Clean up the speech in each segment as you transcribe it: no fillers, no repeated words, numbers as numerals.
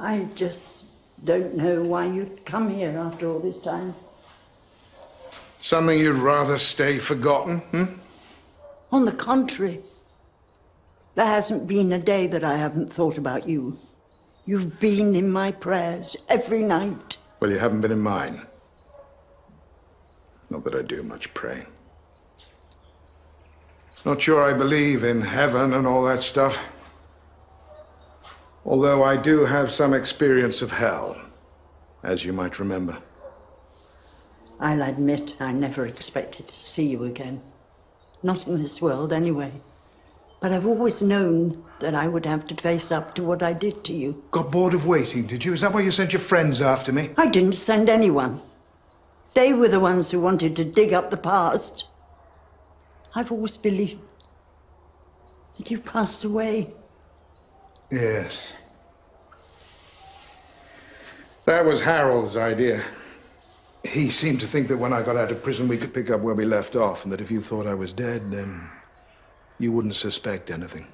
I just don't know why you'd come here after all this time. Something you'd rather stay forgotten, On the contrary, there hasn't been a day that I haven't thought about you. You've been in my prayers every night. Well, you haven't been in mine. Not that I do much praying. Not sure I believe in heaven and all that stuff. Although I do have some experience of hell, as you might remember. I'll admit I never expected to see you again. Not in this world, anyway. But I've always known that I would have to face up to what I did to you. Got bored of waiting, did you? Is that why you sent your friends after me? I didn't send anyone. They were the ones who wanted to dig up the past. I've always believed that you passed away. Yes. That was Harold's idea. He seemed to think that when I got out of prison, we could pick up where we left off, and that if you thought I was dead, then you wouldn't suspect anything.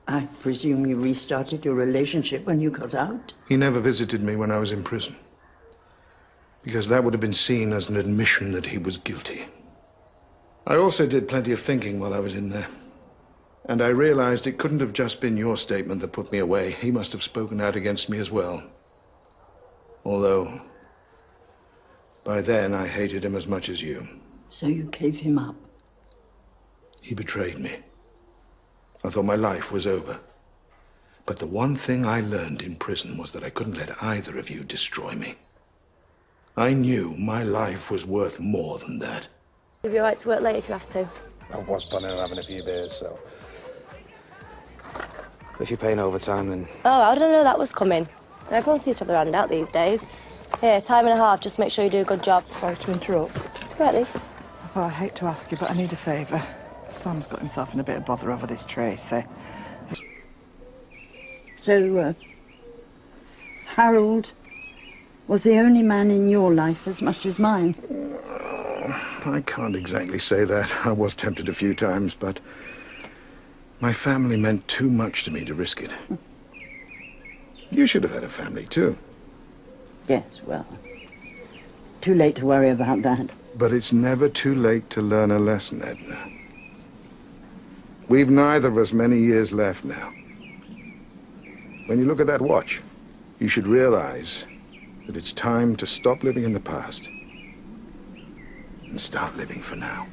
I presume you restarted your relationship when you got out? He never visited me when I was in prison, because that would have been seen as an admission that he was guilty. I also did plenty of thinking while I was in there. And I realized it couldn't have just been your statement that put me away. He must have spoken out against me as well. Although, by then, I hated him as much as you. So you gave him up? He betrayed me. I thought my life was over. But the one thing I learned in prison was that I couldn't let either of you destroy me. I knew my life was worth more than that. You'll be all right to work late if you have to. I was planning on having a few beers, so... If you're paying overtime, then... Oh, I didn't know that was coming. Everyone seems to have their hand out these days. Here, time and a half, just make sure you do a good job. Sorry to interrupt. Right, Lise. Well, I hate to ask you, but I need a favour. Sam's got himself in a bit of bother over this Tracy. So, Harold was the only man in your life as much as mine? I can't exactly say that. I was tempted a few times, but my family meant too much to me to risk it. You should have had a family, too. Yes, well, too late to worry about that. But it's never too late to learn a lesson, Edna. We've neither of us many years left now. When you look at that watch, you should realize that it's time to stop living in the past and start living for now.